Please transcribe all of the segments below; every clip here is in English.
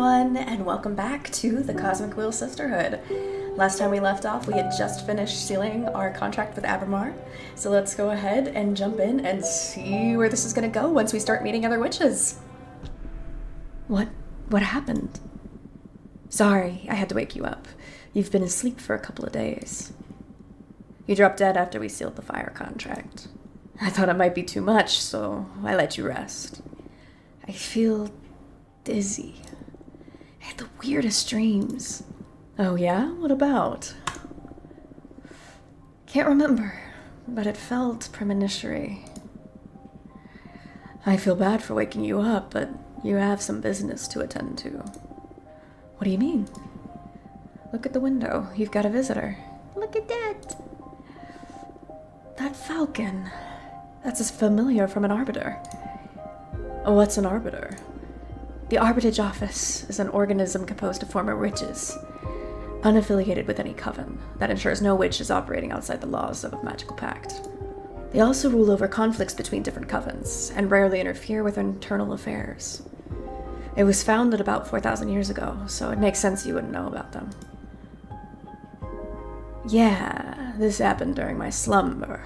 everyone, and welcome back to the Cosmic Wheel Sisterhood. Last time we left off, we had just finished sealing our contract with 𝕤𝕚𝕚𝕝, so let's go ahead and jump in and see where this is going to go once we start meeting other witches. What happened? Sorry, I had to wake you up. You've been asleep for a couple of days. You dropped dead after we sealed the fire contract. I thought it might be too much, so I let you rest. I feel dizzy. I had the weirdest dreams. Oh yeah? What about? Can't remember, but it felt premonitory. I feel bad for waking you up, but you have some business to attend to. What do you mean? Look at the window. You've got a visitor. Look at that! That falcon. That's as familiar from an arbiter. What's an arbiter? The Arbitage Office is an organism composed of former witches, unaffiliated with any coven, that ensures no witch is operating outside the laws of a magical pact. They also rule over conflicts between different covens, and rarely interfere with internal affairs. It was founded about 4,000 years ago, so it makes sense you wouldn't know about them. Yeah, this happened during my slumber.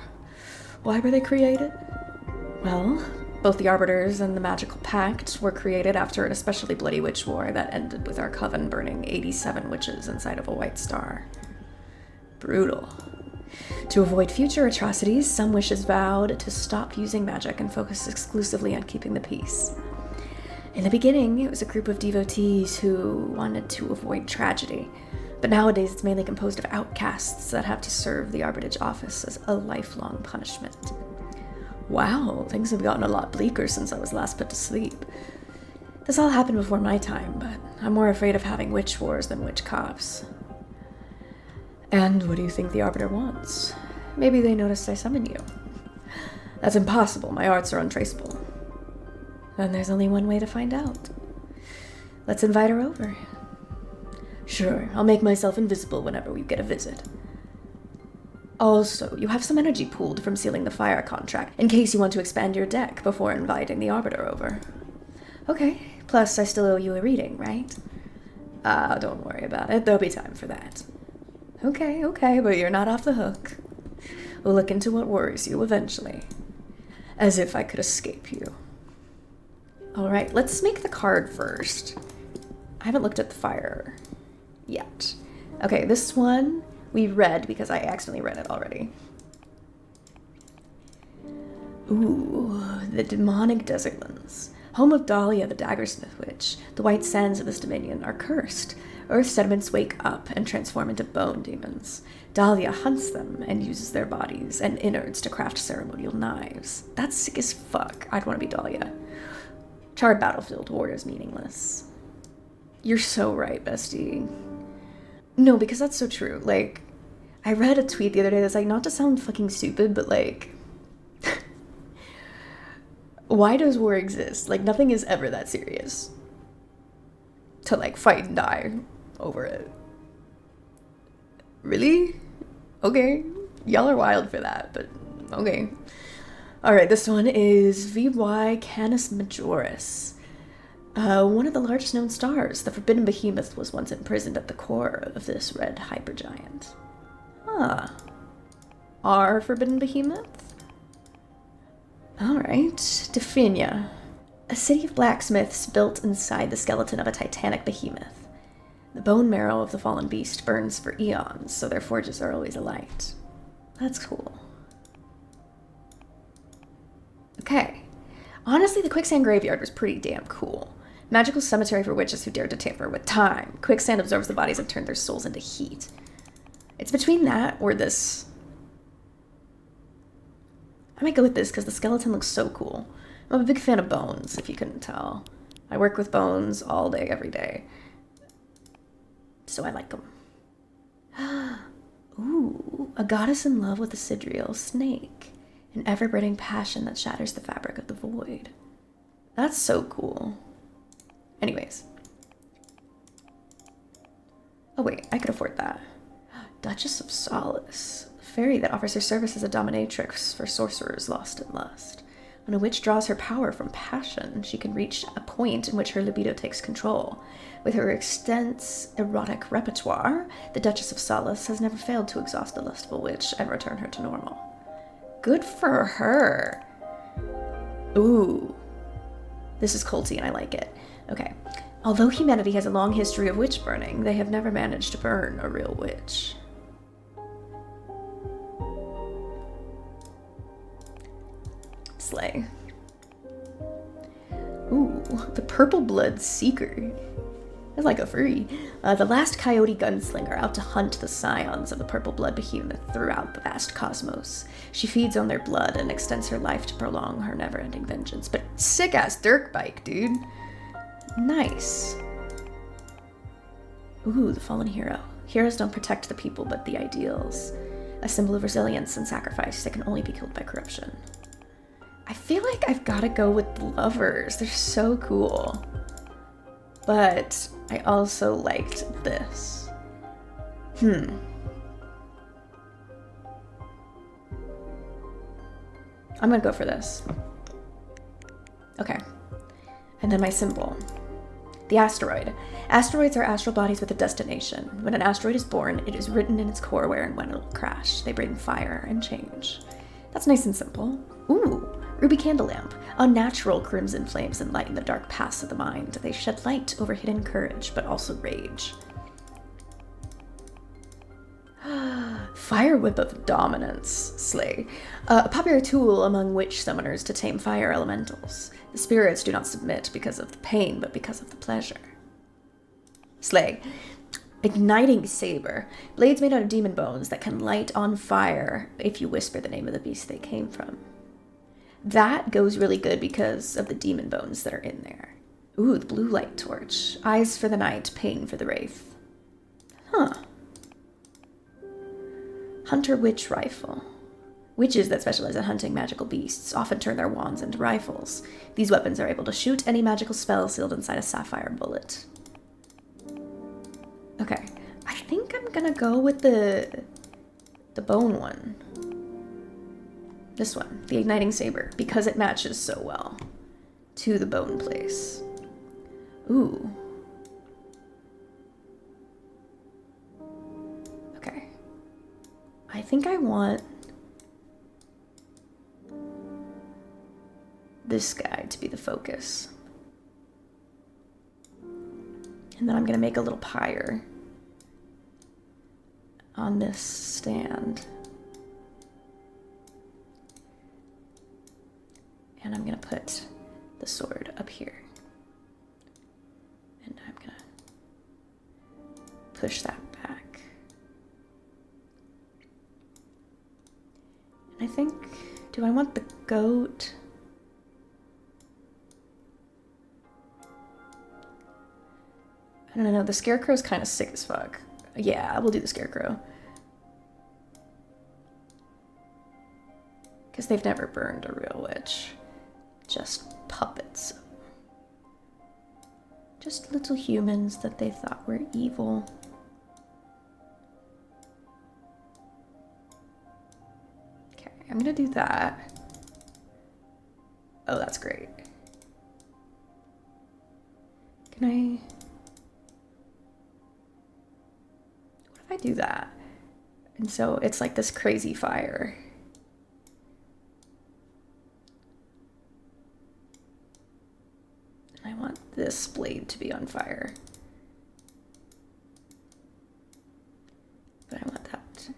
Why were they created? Well, both the Arbiters and the Magical Pact were created after an especially bloody witch war that ended with our coven burning 87 witches inside of a white star. Brutal. To avoid future atrocities, some witches vowed to stop using magic and focus exclusively on keeping the peace. In the beginning, it was a group of devotees who wanted to avoid tragedy, but nowadays it's mainly composed of outcasts that have to serve the Arbitage Office as a lifelong punishment. Wow, things have gotten a lot bleaker since I was last put to sleep. This all happened before my time, but I'm more afraid of having witch wars than witch cops. And what do you think the Arbiter wants? Maybe they noticed I summoned you. That's impossible, my arts are untraceable. Then there's only one way to find out. Let's invite her over. Sure, I'll make myself invisible whenever we get a visit. Also, you have some energy pooled from sealing the fire contract, in case you want to expand your deck before inviting the Arbiter over. Okay, plus I still owe you a reading, right? Don't worry about it, there'll be time for that. Okay, but you're not off the hook. We'll look into what worries you eventually. As if I could escape you. Alright, let's make the card first. I haven't looked at the fire yet. Okay, this one we read because I accidentally read it already. Ooh, the demonic desertlands. Home of Dahlia, the Daggersmith Witch. The white sands of this dominion are cursed. Earth sediments wake up and transform into bone demons. Dahlia hunts them and uses their bodies and innards to craft ceremonial knives. That's sick as fuck. I'd want to be Dahlia. Charred battlefield, war is meaningless. You're so right, bestie. No, because that's so true. Like, I read a tweet the other day that's like, not to sound fucking stupid, but like, why does war exist? Like, nothing is ever that serious to like fight and die over it. Really? Okay. Y'all are wild for that, but okay. Alright, this one is VY Canis Majoris. One of the largest known stars, the Forbidden Behemoth, was once imprisoned at the core of this red hypergiant. Huh. Our Forbidden Behemoth? Alright. Definia. A city of blacksmiths built inside the skeleton of a titanic behemoth. The bone marrow of the fallen beast burns for eons, so their forges are always alight. That's cool. Okay. Honestly, the quicksand graveyard was pretty damn cool. Magical cemetery for witches who dared to tamper with time. Quicksand absorbs the bodies and turns their souls into heat. It's between that or this. I might go with this because the skeleton looks so cool. I'm a big fan of bones, if you couldn't tell. I work with bones all day, every day. So I like them. Ooh, a goddess in love with a sidereal snake. An ever-burning passion that shatters the fabric of the void. That's so cool. Anyways. Oh wait, I could afford that. Duchess of Solace. A fairy that offers her service as a dominatrix for sorcerers lost in lust. When a witch draws her power from passion, she can reach a point in which her libido takes control. With her extensive erotic repertoire, the Duchess of Solace has never failed to exhaust a lustful witch and return her to normal. Good for her. Ooh. This is culty and I like it. Okay. Although humanity has a long history of witch burning, they have never managed to burn a real witch. Slay. Ooh, the Purple Blood Seeker. That's like a furry. The last coyote gunslinger out to hunt the scions of the Purple Blood Behemoth throughout the vast cosmos. She feeds on their blood and extends her life to prolong her never-ending vengeance. But sick-ass dirt bike, dude. Nice. Ooh, the fallen hero. Heroes don't protect the people, but the ideals. A symbol of resilience and sacrifice that can only be killed by corruption. I feel like I've got to go with the lovers. They're so cool. But I also liked this. I'm gonna go for this. Okay. And then my symbol. The asteroid. Asteroids are astral bodies with a destination. When an asteroid is born, it is written in its core where and when it'll crash. They bring fire and change. That's nice and simple. Ooh, ruby candle lamp. Unnatural crimson flames enlighten the dark paths of the mind. They shed light over hidden courage, but also rage. Fire Whip of Dominance. Slay. A popular tool among witch summoners to tame fire elementals. The spirits do not submit because of the pain, but because of the pleasure. Slay. Igniting Saber. Blades made out of demon bones that can light on fire if you whisper the name of the beast they came from. That goes really good because of the demon bones that are in there. Ooh, the blue light torch. Eyes for the night, pain for the wraith. Huh. Hunter Witch Rifle. Witches that specialize in hunting magical beasts often turn their wands into rifles. These weapons are able to shoot any magical spell sealed inside a sapphire bullet. Okay, I think I'm gonna go with the bone one. This one, the Igniting Saber, because it matches so well to the bone place. Ooh. Okay. I think I want this guy to be the focus. And then I'm gonna make a little pyre on this stand. And I'm gonna put the sword up here. And I'm gonna push that back. And I think, do I want the goat? I don't know, the scarecrow's kind of sick as fuck. Yeah, we'll do the scarecrow. Because they've never burned a real witch. Just puppets. Just little humans that they thought were evil. Okay, I'm gonna do that. Oh, that's great. Can I... I do that. And so it's like this crazy fire. And I want this blade to be on fire. But I want that.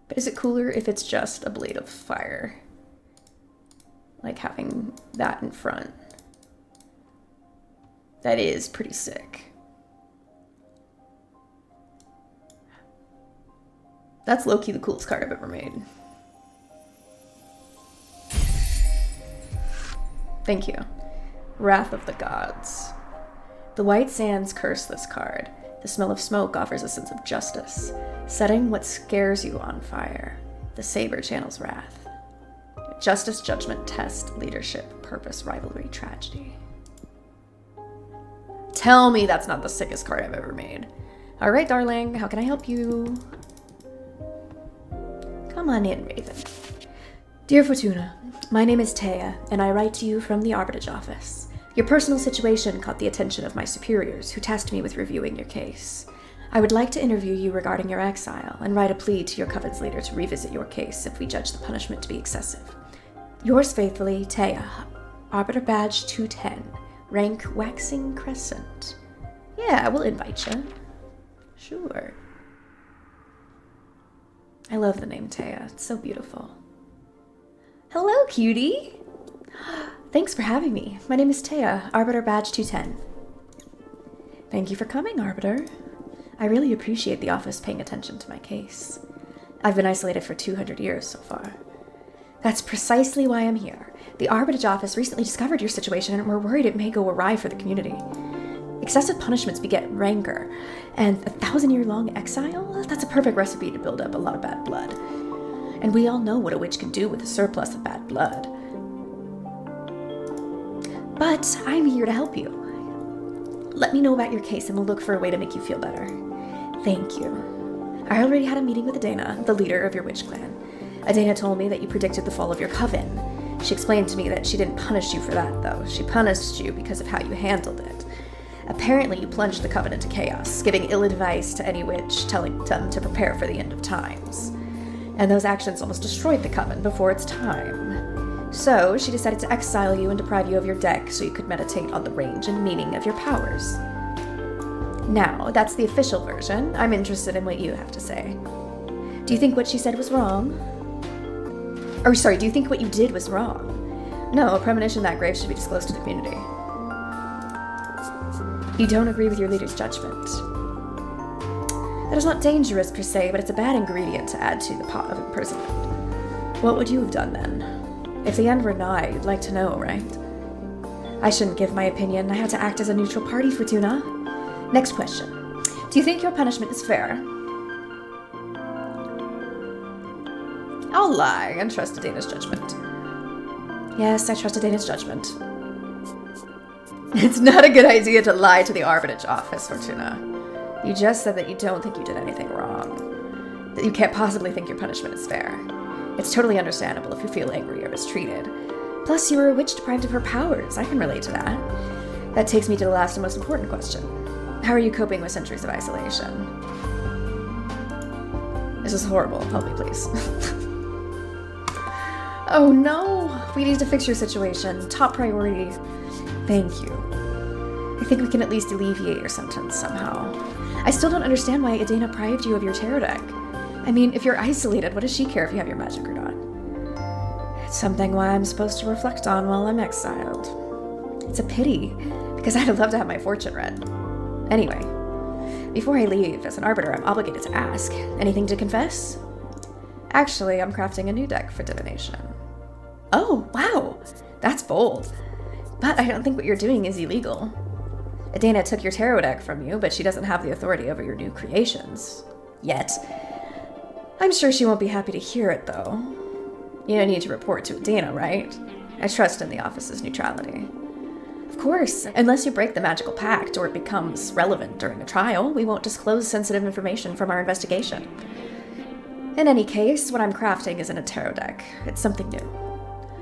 But is it cooler if it's just a blade of fire? Like having that in front. That is pretty sick. That's low-key the coolest card I've ever made. Thank you. Wrath of the Gods. The White Sands curse this card. The smell of smoke offers a sense of justice, setting what scares you on fire. The saber channels wrath. Justice, judgment, test, leadership, purpose, rivalry, tragedy. Tell me that's not the sickest card I've ever made. All right, darling, how can I help you? Come on in, Raven. Dear Fortuna, my name is 𝕤𝕐𝕒, and I write to you from the Arbitrage office. Your personal situation caught the attention of my superiors, who tasked me with reviewing your case. I would like to interview you regarding your exile and write a plea to your Coven's leader to revisit your case if we judge the punishment to be excessive. Yours faithfully, 𝕤𝕐𝕒, Arbiter Badge 210, rank Waxing Crescent. Yeah, we'll invite you. Sure. I love the name 𝕤𝕐𝕒. It's so beautiful. Hello, cutie! Thanks for having me. My name is 𝕤𝕐𝕒, Arbiter Badge 210. Thank you for coming, Arbiter. I really appreciate the office paying attention to my case. I've been isolated for 200 years so far. That's precisely why I'm here. The Arbitrage office recently discovered your situation and we're worried it may go awry for the community. Excessive punishments beget rancor, and a 1,000-year-long exile? That's a perfect recipe to build up a lot of bad blood. And we all know what a witch can do with a surplus of bad blood. But I'm here to help you. Let me know about your case and we'll look for a way to make you feel better. Thank you. I already had a meeting with 𝕤𝕐𝕒, the leader of your witch clan. 𝕤𝕐𝕒 told me that you predicted the fall of your coven. She explained to me that she didn't punish you for that, though. She punished you because of how you handled it. Apparently, you plunged the coven into chaos, giving ill advice to any witch, telling them to prepare for the end of times. And those actions almost destroyed the coven before its time. So, she decided to exile you and deprive you of your deck so you could meditate on the range and meaning of your powers. Now, that's the official version. I'm interested in what you have to say. Do you think what she said was wrong? Or, sorry, do you think what you did was wrong? No, a premonition that grave should be disclosed to the community. You don't agree with your leader's judgment. That is not dangerous per se, but it's a bad ingredient to add to the pot of imprisonment. What would you have done then? If the end were nigh, you'd like to know, right? I shouldn't give my opinion. I had to act as a neutral party, Fortuna. Next question. Do you think your punishment is fair? I'll lie and trust 𝕤𝕐𝕒's judgment. Yes, I trust 𝕤𝕐𝕒's judgment. It's not a good idea to lie to the Arbitrage office, Fortuna. You just said that you don't think you did anything wrong. That you can't possibly think your punishment is fair. It's totally understandable if you feel angry or mistreated. Plus, you were a witch deprived of her powers. I can relate to that. That takes me to the last and most important question. How are you coping with centuries of isolation? This is horrible. Help me, please. Oh no! We need to fix your situation. Top priority. Thank you. I think we can at least alleviate your sentence somehow. I still don't understand why 𝕤𝕐𝕒 deprived you of your tarot deck. I mean, if you're isolated, what does she care if you have your magic or not? It's something why I'm supposed to reflect on while I'm exiled. It's a pity, because I'd love to have my fortune read. Anyway, before I leave, as an arbiter, I'm obligated to ask, anything to confess? Actually, I'm crafting a new deck for divination. Oh, wow! That's bold. But I don't think what you're doing is illegal. 𝕤𝕐𝕒 took your tarot deck from you, but she doesn't have the authority over your new creations. Yet. I'm sure she won't be happy to hear it, though. You don't need to report to 𝕤𝕐𝕒, right? I trust in the office's neutrality. Of course, unless you break the magical pact or it becomes relevant during a trial, we won't disclose sensitive information from our investigation. In any case, what I'm crafting isn't a tarot deck. It's something new.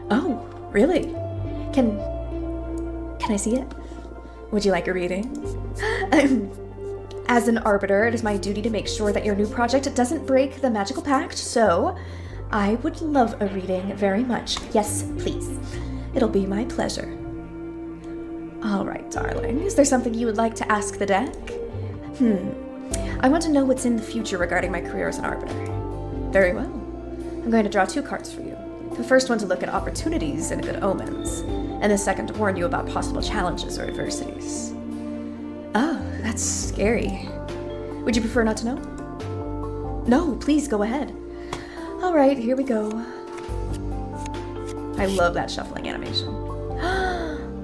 Oh, really? Can I see it? Would you like a reading? As an arbiter, it is my duty to make sure that your new project doesn't break the magical pact, so I would love a reading very much. Yes, please. It'll be my pleasure. All right, darling. Is there something you would like to ask the deck? I want to know what's in the future regarding my career as an arbiter. Very well. I'm going to draw 2 cards for you. The first one to look at opportunities and good omens, and the second to warn you about possible challenges or adversities. Oh, that's scary. Would you prefer not to know? No, please go ahead. All right, here we go. I love that shuffling animation.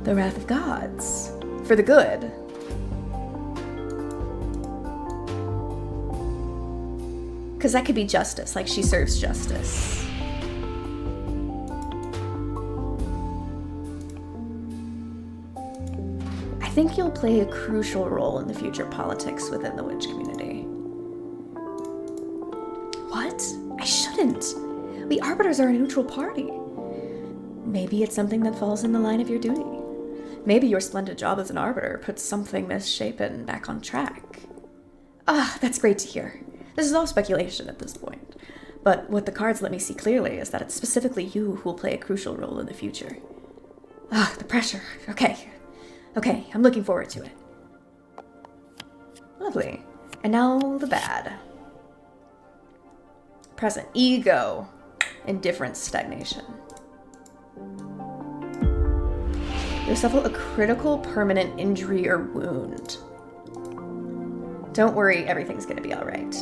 The Wrath of Gods. For the good. Because that could be justice, like she serves justice. I think you'll play a crucial role in the future politics within the witch community. What? I shouldn't. We Arbiters are a neutral party. Maybe it's something that falls in the line of your duty. Maybe your splendid job as an Arbiter puts something misshapen back on track. Ah, that's great to hear. This is all speculation at this point. But what the cards let me see clearly is that it's specifically you who will play a crucial role in the future. Ah, the pressure. Okay, I'm looking forward to it. Lovely. And now the bad. Present. Ego. Indifference. Stagnation. You'll suffer a critical permanent injury or wound. Don't worry, everything's gonna be alright.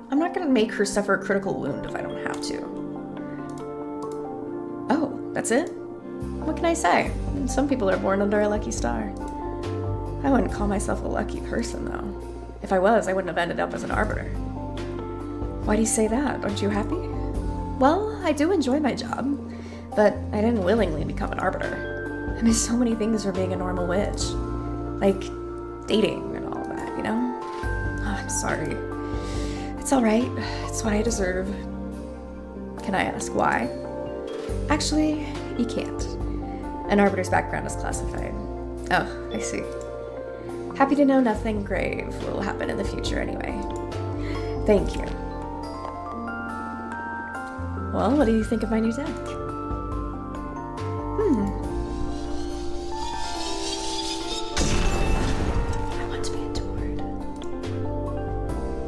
I'm not gonna make her suffer a critical wound if I don't have to. Oh, that's it? What can I say? Some people are born under a lucky star. I wouldn't call myself a lucky person, though. If I was, I wouldn't have ended up as an Arbiter. Why do you say that? Aren't you happy? Well, I do enjoy my job, but I didn't willingly become an Arbiter. I miss so many things from being a normal witch. Like dating and all that, you know? Oh, I'm sorry. It's alright. It's what I deserve. Can I ask why? Actually, you can't. An Arbiter's background is classified. Oh, I see. Happy to know nothing grave will happen in the future anyway. Thank you. Well, what do you think of my new deck? I want to be adored.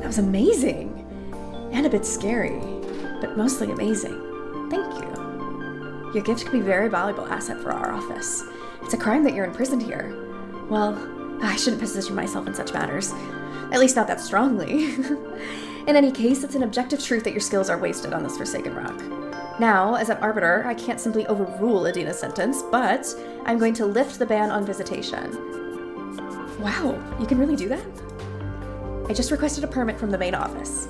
That was amazing. And a bit scary, but mostly amazing. Thank you. Your gift could be a very valuable asset for our office. It's a crime that you're imprisoned here. Well, I shouldn't position myself in such matters. At least not that strongly. In any case, it's an objective truth that your skills are wasted on this forsaken rock. Now, as an Arbiter, I can't simply overrule Adina's sentence, but I'm going to lift the ban on visitation. Wow, you can really do that? I just requested a permit from the main office.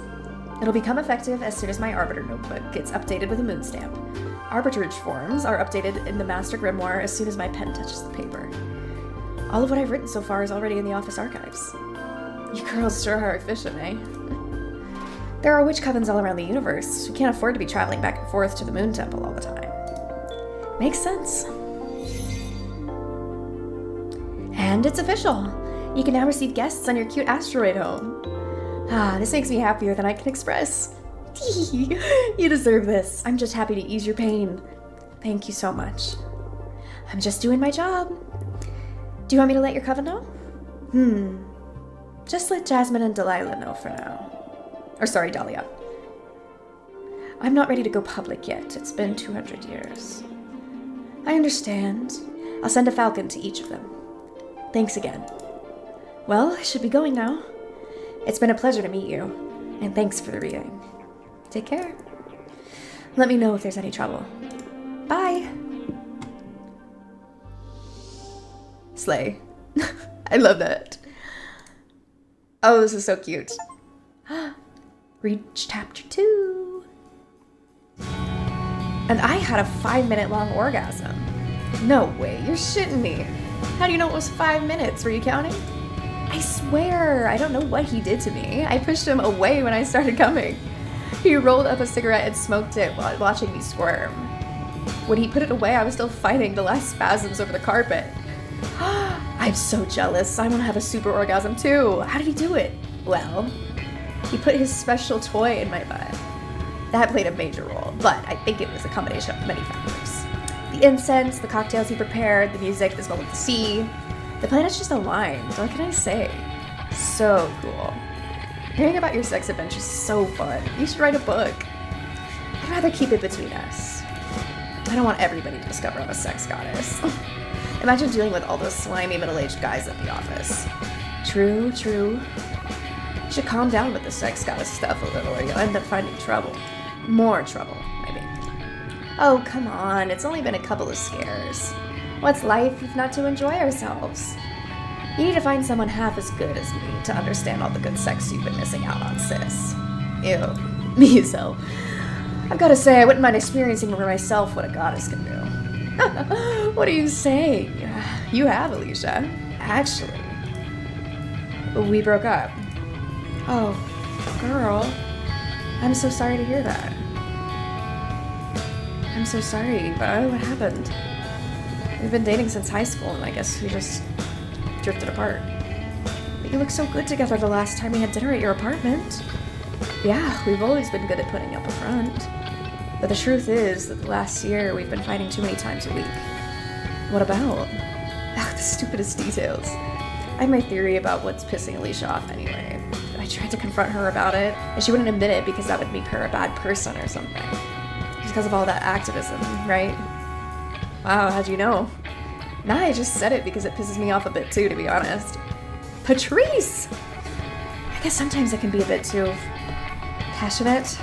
It'll become effective as soon as my Arbiter notebook gets updated with a moon stamp. Arbitrage forms are updated in the Master Grimoire as soon as my pen touches the paper. All of what I've written so far is already in the office archives. You girls sure are efficient, eh? There are witch covens all around the universe. We can't afford to be traveling back and forth to the Moon Temple all the time. Makes sense. And it's official. You can now receive guests on your cute asteroid home. Ah, this makes me happier than I can express. You deserve this. I'm just happy to ease your pain. Thank you so much. I'm just doing my job. Do you want me to let your coven know? Just let Jasmine and Delilah know for now. Or sorry, Dahlia. I'm not ready to go public yet. It's been 200 years. I understand. I'll send a falcon to each of them. Thanks again. Well, I should be going now. It's been a pleasure to meet you, and thanks for the reading. Take care. Let me know if there's any trouble. Bye! Slay. I love that. Oh, this is so cute. Reach chapter 2. And I had a 5-minute long orgasm. No way, you're shitting me. How do you know it was 5 minutes? Were you counting? I swear, I don't know what he did to me. I pushed him away when I started coming. He rolled up a cigarette and smoked it while watching me squirm. When he put it away, I was still fighting the last spasms over the carpet. I'm so jealous. I want to have a super orgasm too. How did he do it? Well, he put his special toy in my butt. That played a major role, but I think it was a combination of many factors. The incense, the cocktails he prepared, the music, the smell of the sea. The planets just aligned. What can I say? So cool. Hearing about your sex adventures is so fun. You should write a book. I'd rather keep it between us. I don't want everybody to discover I'm a sex goddess. Imagine dealing with all those slimy middle-aged guys at the office. True, true. You should calm down with the sex goddess stuff a little or you'll end up finding trouble. More trouble, maybe. Oh, come on. It's only been a couple of scares. What's life if not to enjoy ourselves? You need to find someone half as good as me to understand all the good sex you've been missing out on, sis. Ew. Me so. I've got to say, I wouldn't mind experiencing for myself what a goddess can do. What are you saying? You have, Alicia. Actually, we broke up. Oh, girl. I'm so sorry to hear that. I'm so sorry, Eva. What happened? We've been dating since high school, and I guess we just drifted apart. But you looked so good together the last time we had dinner at your apartment. Yeah, we've always been good at putting up a front. But the truth is that the last year we've been fighting too many times a week. What about? Ugh, the stupidest details. I have my theory about what's pissing Alicia off anyway. I tried to confront her about it, and she wouldn't admit it because that would make her a bad person or something. Because of all that activism, right? Wow, how'd you know? Nah, I just said it because it pisses me off a bit too, to be honest. Patrice! I guess sometimes I can be a bit too passionate.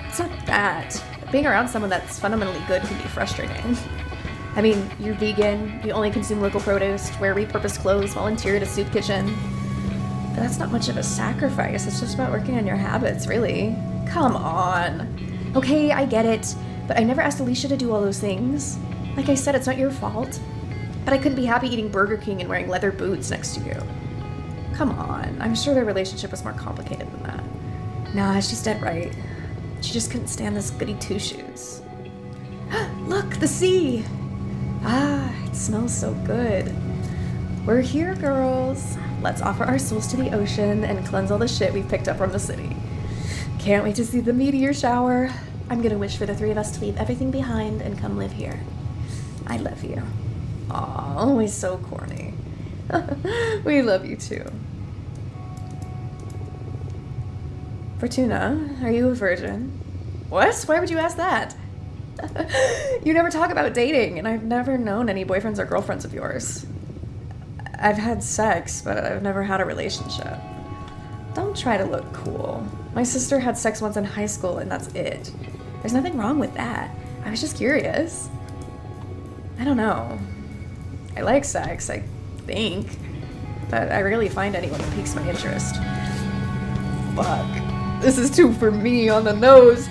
It's not that. Being around someone that's fundamentally good can be frustrating. I mean, you're vegan, you only consume local produce, wear repurposed clothes, volunteer at a soup kitchen. But that's not much of a sacrifice, it's just about working on your habits, really. Come on. Okay, I get it, but I never asked Alicia to do all those things. Like I said, it's not your fault. But I couldn't be happy eating Burger King and wearing leather boots next to you. Come on, I'm sure their relationship was more complicated than that. Nah, she's dead right. She just couldn't stand this goody two-shoes. Look, the sea! Ah, it smells so good. We're here, girls. Let's offer our souls to the ocean and cleanse all the shit we've picked up from the city. Can't wait to see the meteor shower. I'm gonna wish for the three of us to leave everything behind and come live here. I love you. Aw, always so corny. We love you too. Fortuna, are you a virgin? What? Why would you ask that? You never talk about dating, and I've never known any boyfriends or girlfriends of yours. I've had sex, but I've never had a relationship. Don't try to look cool. My sister had sex once in high school, and that's it. There's nothing wrong with that. I was just curious. I don't know. I like sex, I think, but I rarely find anyone that piques my interest. Fuck. This is too for me on the nose.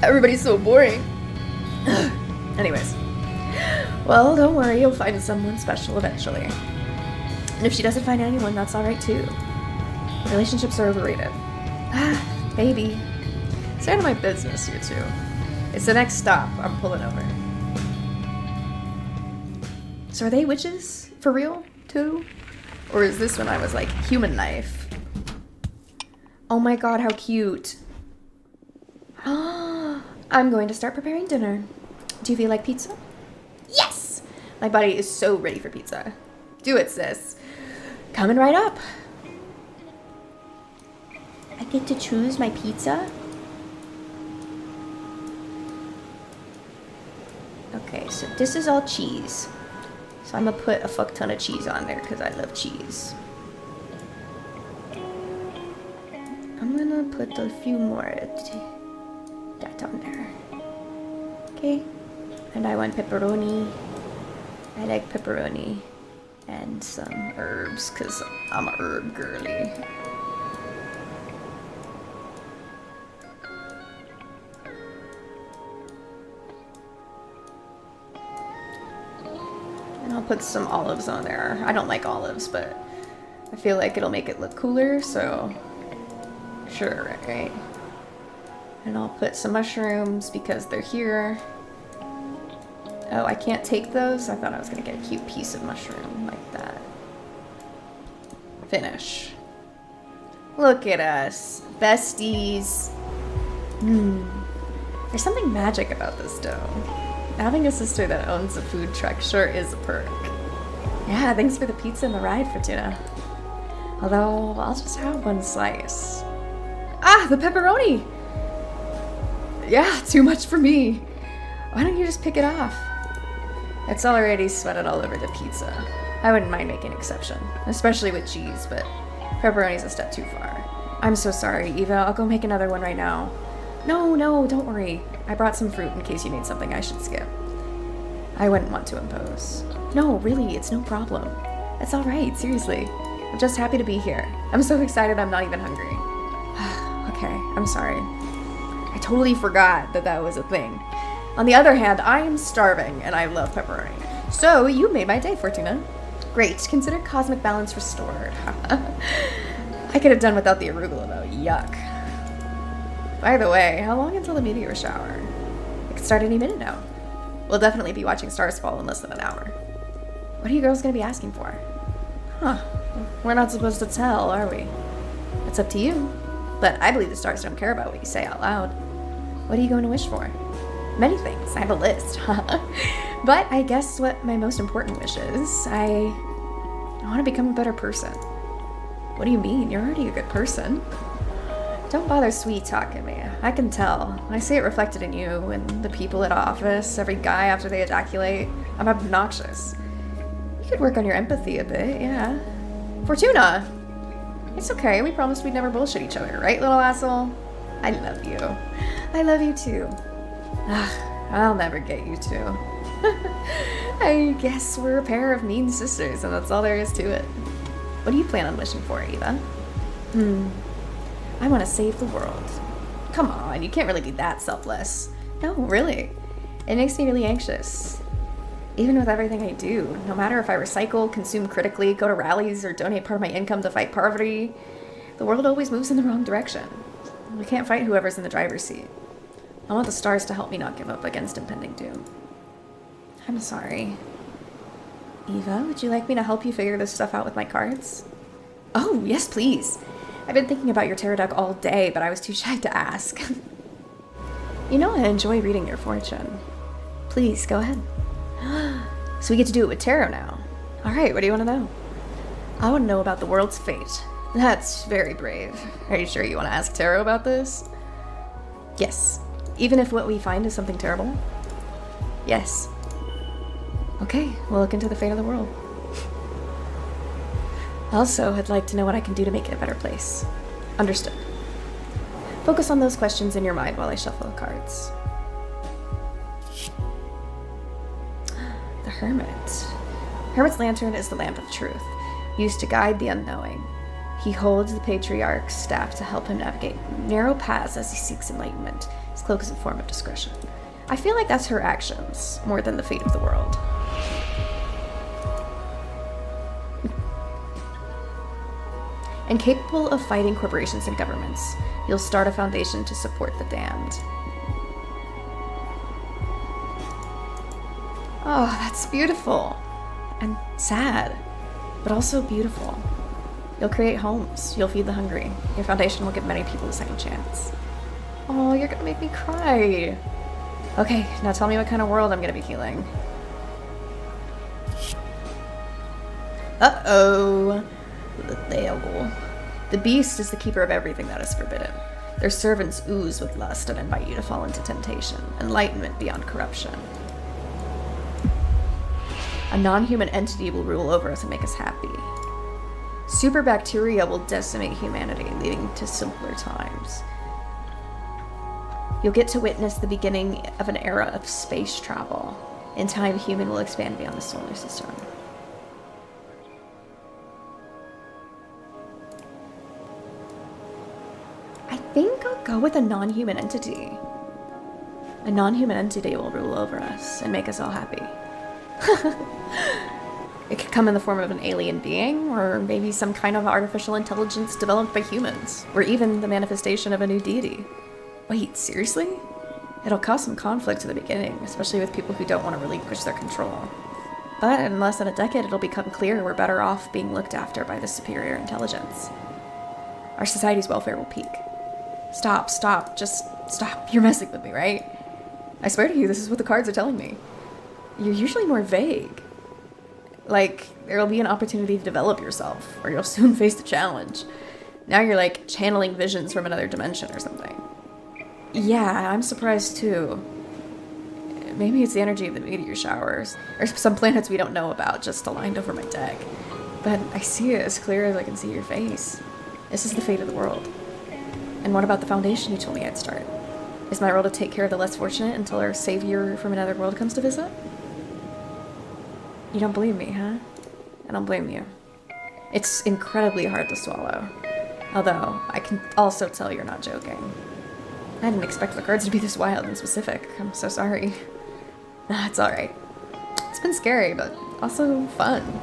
Everybody's so boring. Anyways. Well, don't worry, you'll find someone special eventually. And if she doesn't find anyone, that's alright too. Relationships are overrated. Maybe. It's none of my business, you two. It's the next stop. I'm pulling over. So are they witches? For real? Too? Or is this when I was like, human knife? Oh my god, how cute. I'm going to start preparing dinner. Do you feel like pizza? Yes! My body is so ready for pizza. Do it, sis. Coming right up. I get to choose my pizza? Okay, so this is all cheese. So I'm gonna put a fuck ton of cheese on there because I love cheese. I'm gonna put a few more that on there. Okay. And I want pepperoni. I like pepperoni. And some herbs because I'm a herb girly. And I'll put some olives on there. I don't like olives, but I feel like it'll make it look cooler, so sure, right? And I'll put some mushrooms because they're here. Oh, I can't take those? I thought I was gonna get a cute piece of mushroom like that. Finish. Look at us. Besties. There's something magic about this dough. Having a sister that owns a food truck sure is a perk. Yeah, thanks for the pizza and the ride, Fortuna. Although, I'll just have one slice. Ah, the pepperoni! Yeah, too much for me. Why don't you just pick it off? It's already sweated all over the pizza. I wouldn't mind making an exception, especially with cheese, but pepperoni's a step too far. I'm so sorry, Eva. I'll go make another one right now. No, don't worry. I brought some fruit in case you need something I should skip. I wouldn't want to impose. No, really, it's no problem. It's alright, seriously. I'm just happy to be here. I'm so excited I'm not even hungry. Okay, I'm sorry. I totally forgot that was a thing. On the other hand, I am starving, and I love pepperoni. So, you made my day, Fortuna. Great. Consider cosmic balance restored. I could have done without the arugula, though. Yuck. By the way, how long until the meteor shower? It could start any minute now. We'll definitely be watching stars fall in less than an hour. What are you girls going to be asking for? Huh. We're not supposed to tell, are we? It's up to you. But I believe the stars don't care about what you say out loud. What are you going to wish for? Many things. I have a list. But I guess what my most important wish is, I want to become a better person. What do you mean? You're already a good person. Don't bother sweet-talking me. I can tell. I see it reflected in you and the people at office, every guy after they ejaculate. I'm obnoxious. You could work on your empathy a bit, yeah. Fortuna! It's okay, we promised we'd never bullshit each other, right, little asshole? I love you. I love you too. I'll never get you two. I guess we're a pair of mean sisters, and that's all there is to it. What do you plan on wishing for, Eva? I want to save the world. Come on, you can't really be that selfless. No, really. It makes me really anxious. Even with everything I do, no matter if I recycle, consume critically, go to rallies, or donate part of my income to fight poverty, the world always moves in the wrong direction. We can't fight whoever's in the driver's seat. I want the stars to help me not give up against impending doom. I'm sorry. Eva, would you like me to help you figure this stuff out with my cards? Oh, yes, please. I've been thinking about your tarot deck all day, but I was too shy to ask. You know I enjoy reading your fortune. Please, go ahead. So we get to do it with tarot now. Alright, what do you want to know? I want to know about the world's fate. That's very brave. Are you sure you want to ask tarot about this? Yes. Even if what we find is something terrible? Yes. Okay, we'll look into the fate of the world. Also, I'd like to know what I can do to make it a better place. Understood. Focus on those questions in your mind while I shuffle the cards. The Hermit. Hermit's lantern is the lamp of truth, used to guide the unknowing. He holds the patriarch's staff to help him navigate narrow paths as he seeks enlightenment. His cloak is a form of discretion. I feel like that's her actions, more than the fate of the world. And capable of fighting corporations and governments, you'll start a foundation to support the damned. Oh, that's beautiful. And sad, but also beautiful. You'll create homes. You'll feed the hungry. Your foundation will give many people a second chance. Oh, you're gonna make me cry. Okay, now tell me what kind of world I'm gonna be healing. Uh-oh. 𝕤𝕠𝕟𝕟𝕼. The beast is the keeper of everything that is forbidden. Their servants ooze with lust and invite you to fall into temptation, enlightenment beyond corruption. A non-human entity will rule over us and make us happy. Super bacteria will decimate humanity, leading to simpler times. You'll get to witness the beginning of an era of space travel. In time, human will expand beyond the solar system. I think I'll go with a non-human entity. A non-human entity will rule over us and make us all happy. It could come in the form of an alien being, or maybe some kind of artificial intelligence developed by humans, or even the manifestation of a new deity. Wait, seriously? It'll cause some conflict at the beginning, especially with people who don't want to relinquish their control. But in less than a decade, it'll become clear we're better off being looked after by the superior intelligence. Our society's welfare will peak. Stop, just stop. You're messing with me, right? I swear to you, this is what the cards are telling me. You're usually more vague. Like, there'll be an opportunity to develop yourself, or you'll soon face the challenge. Now you're like channeling visions from another dimension or something. Yeah, I'm surprised too. Maybe it's the energy of the meteor showers, or some planets we don't know about just aligned over my deck. But I see it as clear as I can see your face. This is the fate of the world. And what about the foundation you told me I'd start? Is my role to take care of the less fortunate until our savior from another world comes to visit? You don't believe me, huh? I don't blame you. It's incredibly hard to swallow. Although, I can also tell you're not joking. I didn't expect the cards to be this wild and specific. I'm so sorry. Nah, it's alright. It's been scary, but also fun.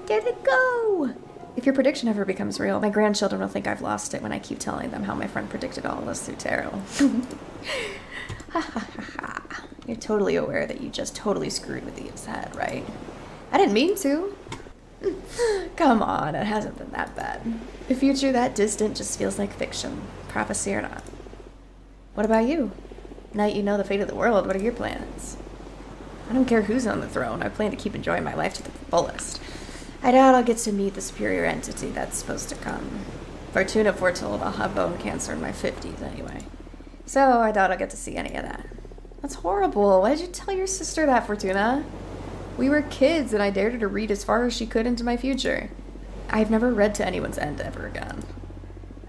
Get it go! If your prediction ever becomes real, my grandchildren will think I've lost it when I keep telling them how my friend predicted all of us through tarot. Ha ha ha ha. You're totally aware that you just totally screwed with Eve's head, right? I didn't mean to. Come on, it hasn't been that bad. The future that distant just feels like fiction, prophecy or not. What about you? Now that you know the fate of the world, what are your plans? I don't care who's on the throne, I plan to keep enjoying my life to the fullest. I doubt I'll get to meet the superior entity that's supposed to come. Fortuna foretold I'll have bone cancer in my 50s anyway. So I doubt I'll get to see any of that. That's horrible. Why did you tell your sister that, Fortuna? We were kids and I dared her to read as far as she could into my future. I've never read to anyone's end ever again.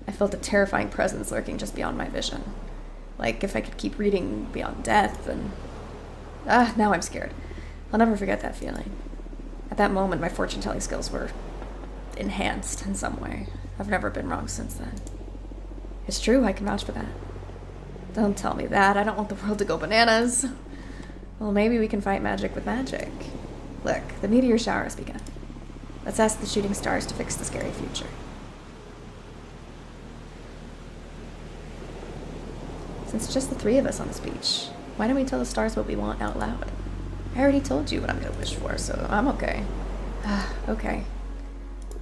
I felt a terrifying presence lurking just beyond my vision. Like if I could keep reading beyond death and... now I'm scared. I'll never forget that feeling. At that moment, my fortune-telling skills were enhanced in some way. I've never been wrong since then. It's true, I can vouch for that. Don't tell me that, I don't want the world to go bananas. Well, maybe we can fight magic with magic. Look, the meteor shower has begun. Let's ask the shooting stars to fix the scary future. Since it's just the three of us on this beach, why don't we tell the stars what we want out loud? I already told you what I'm gonna wish for, so I'm okay. Okay.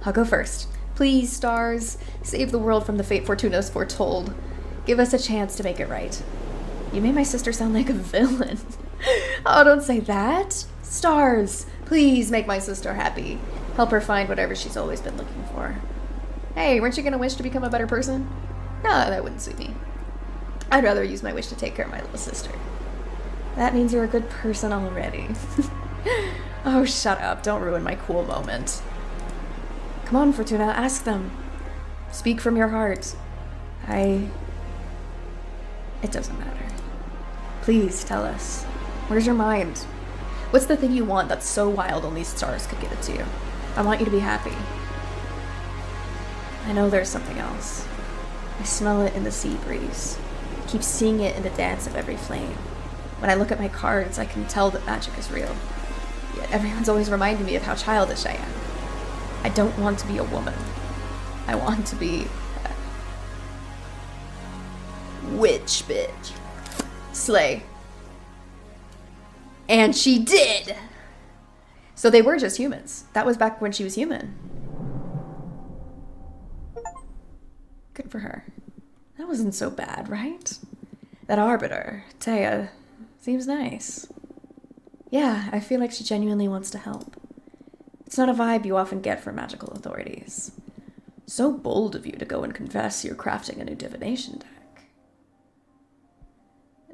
I'll go first. Please, stars, save the world from the fate Fortuna's foretold. Give us a chance to make it right. You made my sister sound like a villain. Oh, don't say that. Stars, please make my sister happy. Help her find whatever she's always been looking for. Hey, weren't you gonna wish to become a better person? No, that wouldn't suit me. I'd rather use my wish to take care of my little sister. That means you're a good person already. Oh, shut up. Don't ruin my cool moment. Come on, Fortuna, ask them. Speak from your heart. It doesn't matter. Please tell us. Where's your mind? What's the thing you want that's so wild only stars could give it to you? I want you to be happy. I know there's something else. I smell it in the sea breeze. I keep seeing it in the dance of every flame. When I look at my cards, I can tell that magic is real. Yet everyone's always reminding me of how childish I am. I don't want to be a woman. I want to be a witch bitch. Slay. And she did! So they were just humans. That was back when she was human. Good for her. That wasn't so bad, right? That arbiter, Taya, seems nice. Yeah, I feel like she genuinely wants to help. It's not a vibe you often get from magical authorities. So bold of you to go and confess you're crafting a new divination deck.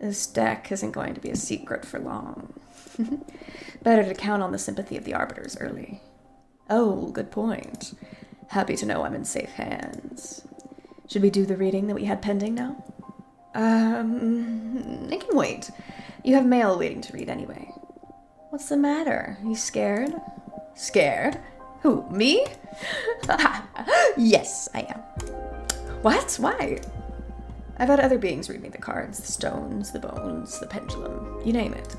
This deck isn't going to be a secret for long. Better to count on the sympathy of the arbiters early. Oh, good point. Happy to know I'm in safe hands. Should we do the reading that we had pending now? It can wait. You have mail waiting to read anyway. What's the matter? You scared? Scared? Who, me? Yes, I am. What? Why? I've had other beings read me the cards, the stones, the bones, the pendulum, you name it.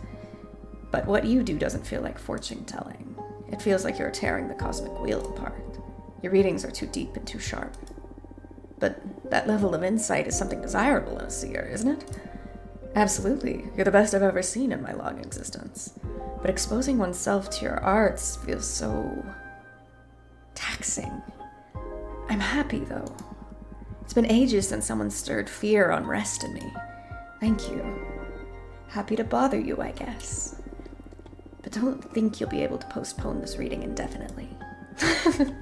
But what you do doesn't feel like fortune-telling. It feels like you're tearing the cosmic wheel apart. Your readings are too deep and too sharp. But that level of insight is something desirable in a seer, isn't it? Absolutely. You're the best I've ever seen in my long existence. But exposing oneself to your arts feels so taxing. I'm happy, though. It's been ages since someone stirred fear or unrest in me. Thank you. Happy to bother you, I guess. But don't think you'll be able to postpone this reading indefinitely.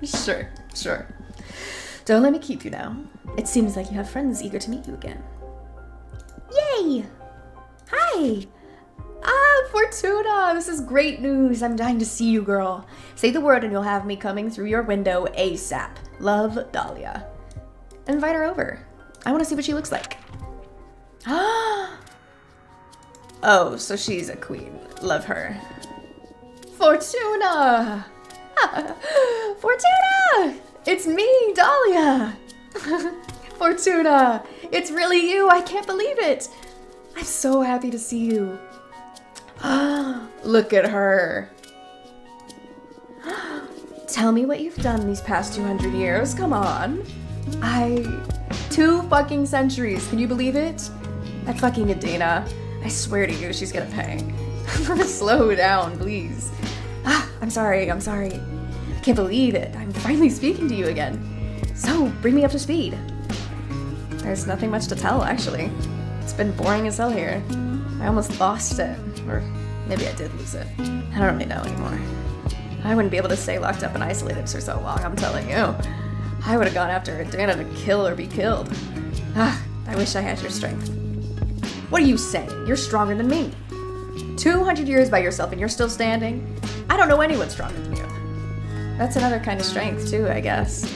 Sure. Don't let me keep you now. It seems like you have friends eager to meet you again. Yay! Hi! Fortuna! This is great news. I'm dying to see you, girl. Say the word and you'll have me coming through your window ASAP. Love, Dahlia. Invite her over. I want to see what she looks like. Oh, so she's a queen. Love her. Fortuna! Fortuna! It's me, Dahlia! Fortuna! It's really you! I can't believe it! I'm so happy to see you. Look at her. Tell me what you've done these past 200 years. Come on. 2 fucking centuries. Can you believe it? That fucking Adina. I swear to you, she's gonna pay. Slow down, please. I'm sorry. I can't believe it. I'm finally speaking to you again. So, bring me up to speed. There's nothing much to tell, actually. It's been boring as hell here. I almost lost it. Or maybe I did lose it. I don't really know anymore. I wouldn't be able to stay locked up and isolated for so long, I'm telling you. I would have gone after Adina to kill or be killed. I wish I had your strength. What are you saying? You're stronger than me. 200 years by yourself and you're still standing? I don't know anyone stronger than you. That's another kind of strength too, I guess.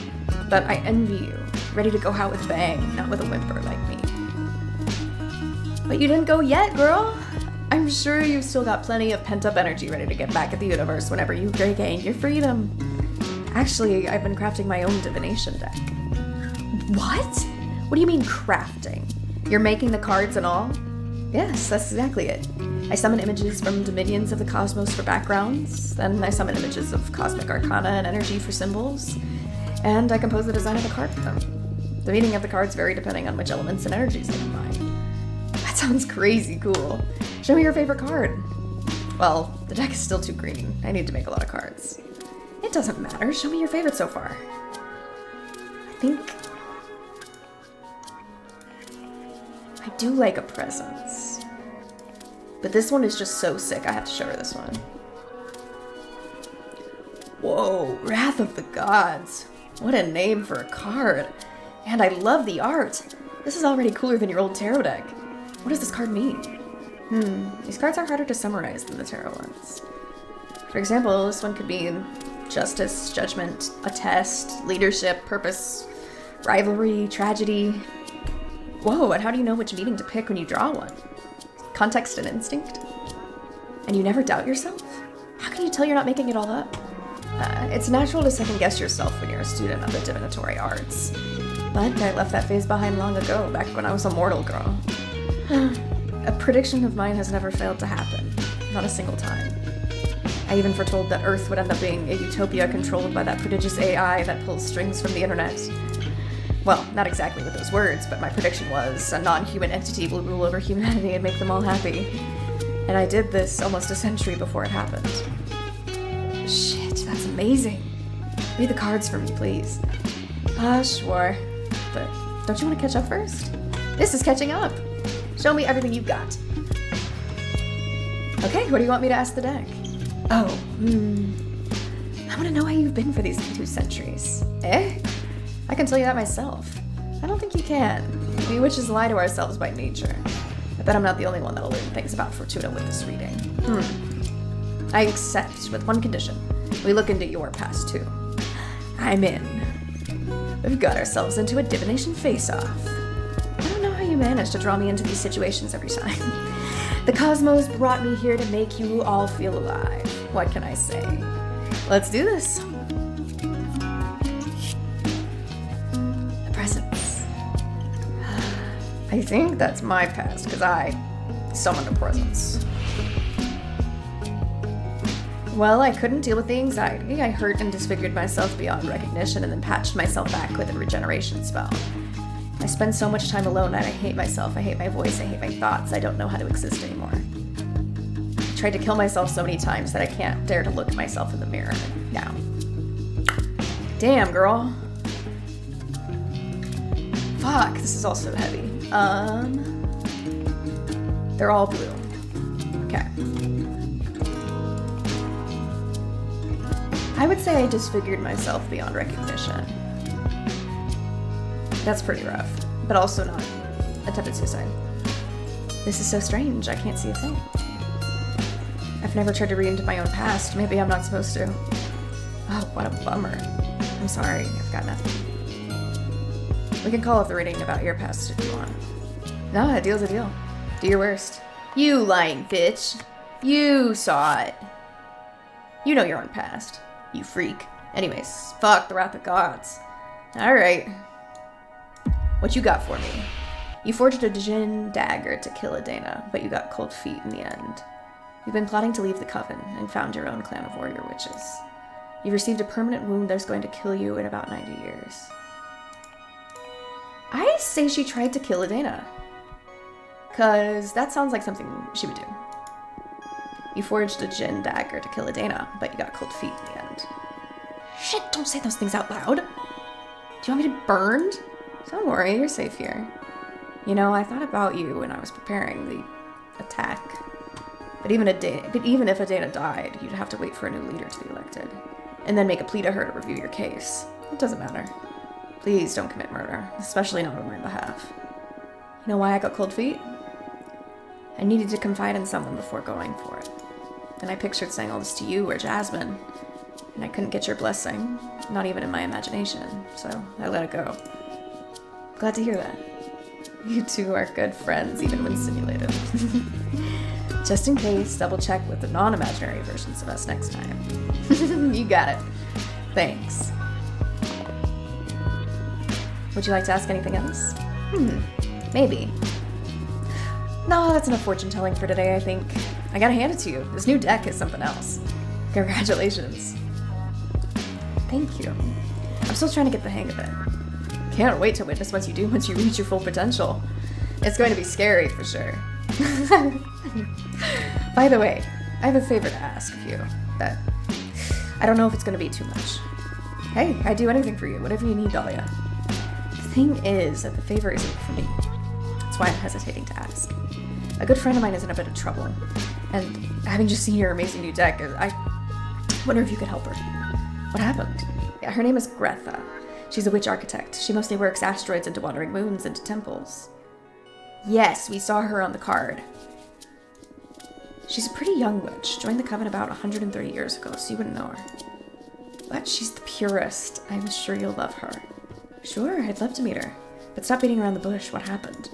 But I envy you, ready to go out with bang, not with a whimper like me. But you didn't go yet, girl. I'm sure you've still got plenty of pent-up energy ready to get back at the universe whenever you regain your freedom. Actually, I've been crafting my own divination deck. What? What do you mean crafting? You're making the cards and all? Yes, that's exactly it. I summon images from dominions of the cosmos for backgrounds, then I summon images of cosmic arcana and energy for symbols, and I compose the design of the card for them. The meaning of the cards vary depending on which elements and energies they combine. That sounds crazy cool. Show me your favorite card. Well, the deck is still too green. I need to make a lot of cards. It doesn't matter. Show me your favorite so far. I do like a presence. But this one is just so sick, I have to show her this one. Whoa, Wrath of the Gods. What a name for a card. And I love the art. This is already cooler than your old tarot deck. What does this card mean? These cards are harder to summarize than the tarot ones. For example, this one could mean justice, judgment, a test, leadership, purpose, rivalry, tragedy. Whoa, and how do you know which meaning to pick when you draw one? Context and instinct? And you never doubt yourself? How can you tell you're not making it all up? It's natural to second guess yourself when you're a student of the divinatory arts. But I left that phase behind long ago, back when I was a mortal girl. A prediction of mine has never failed to happen. Not a single time. I even foretold that Earth would end up being a utopia controlled by that prodigious AI that pulls strings from the internet. Well, not exactly with those words, but my prediction was a non-human entity will rule over humanity and make them all happy. And I did this almost a century before it happened. Shit, that's amazing. Read the cards for me, please. Sure. But don't you want to catch up first? This is catching up. Show me everything you've got. Okay, what do you want me to ask the deck? I want to know how you've been for these 2 centuries. I can tell you that myself. I don't think you can. We witches lie to ourselves by nature. I bet I'm not the only one that'll learn things about Fortuna with this reading. I accept, with one condition. We look into your past, too. I'm in. We've got ourselves into a divination face-off. I don't know how you manage to draw me into these situations every time. The cosmos brought me here to make you all feel alive. What can I say? Let's do this. The presence. I think that's my past, because I summoned a presence. Well, I couldn't deal with the anxiety. I hurt and disfigured myself beyond recognition and then patched myself back with a regeneration spell. I spend so much time alone and I hate myself, I hate my voice, I hate my thoughts, I don't know how to exist anymore. I tried to kill myself so many times that I can't dare to look at myself in the mirror now. Damn, girl. Fuck, this is all so heavy. They're all blue. Okay. I would say I disfigured myself beyond recognition. That's pretty rough, but also not attempted suicide. This is so strange, I can't see a thing. I've never tried to read into my own past, maybe I'm not supposed to. Oh, what a bummer. I'm sorry, I've got nothing. We can call off the reading about your past if you want. No, a deal's a deal. Do your worst. You lying bitch. You saw it. You know your own past. You freak. Anyways, fuck the Wrath of Gods. Alright. What you got for me? You forged a Djinn dagger to kill 𝕤𝕚𝕚, but you got cold feet in the end. You've been plotting to leave the Coven and found your own clan of warrior witches. You've received a permanent wound that's going to kill you in about 90 years. I say she tried to kill 𝕤𝕚𝕚, because that sounds like something she would do. You forged a Djinn dagger to kill 𝕤𝕚𝕚, but you got cold feet in the end. Shit, don't say those things out loud. Do you want me to be burned? Don't worry, you're safe here. You know, I thought about you when I was preparing the attack. But even if 𝕤𝕚𝕚 died, you'd have to wait for a new leader to be elected. And then make a plea to her to review your case. It doesn't matter. Please don't commit murder, especially not on my behalf. You know why I got cold feet? I needed to confide in someone before going for it. And I pictured saying all this to you or Jasmine, and I couldn't get your blessing, not even in my imagination, so I let it go. Glad to hear that. You two are good friends, even when simulated. Just in case, double check with the non-imaginary versions of us next time. You got it. Thanks. Would you like to ask anything else? Maybe. No, that's enough fortune telling for today, I think. I gotta hand it to you. This new deck is something else. Congratulations. Thank you. I'm still trying to get the hang of it. Can't wait to witness what you do once you reach your full potential. It's going to be scary for sure. By the way, I have a favor to ask of you that I don't know if it's going to be too much. Hey, I'd do anything for you, whatever you need, Dahlia. The thing is that the favor isn't for me. That's why I'm hesitating to ask. A good friend of mine is in a bit of trouble, and having just seen your amazing new deck, I wonder if you could help her. What happened? Yeah, her name is 𝕤𝕚𝕚. She's a witch architect. She mostly works asteroids into wandering moons into temples. Yes, we saw her on the card. She's a pretty young witch. Joined the Coven about 130 years ago, so you wouldn't know her. But she's the purest. I'm sure you'll love her. Sure, I'd love to meet her. But stop beating around the bush. What happened?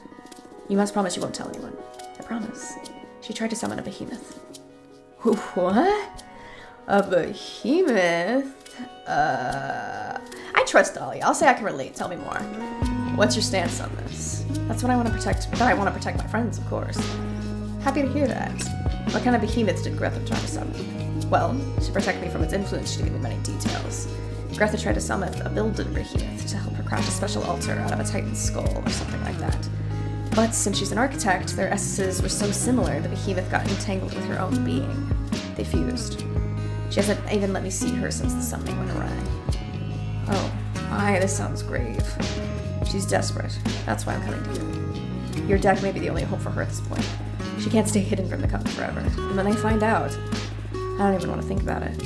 You must promise you won't tell anyone. I promise. She tried to summon a behemoth. What? A behemoth? I trust Dolly. I'll say I can relate. Tell me more. What's your stance on this? That's what I want to protect. But I want to protect my friends, of course. Happy to hear that. What kind of behemoth did 𝕤𝕚𝕚 try to summon? Well, to protect me from its influence, she didn't give me many details. 𝕤𝕚𝕚 tried to summon a 𝕤𝕚𝕚 behemoth to help her craft a special altar out of a titan's skull or something like that. But since she's an architect, their essences were so similar, the behemoth got entangled with her own being. They fused. She hasn't even let me see her since the summoning went awry. Oh, this sounds grave. She's desperate. That's why I'm coming to you. Your deck may be the only hope for her at this point. She can't stay hidden from the Coven forever. And when they find out, I don't even want to think about it.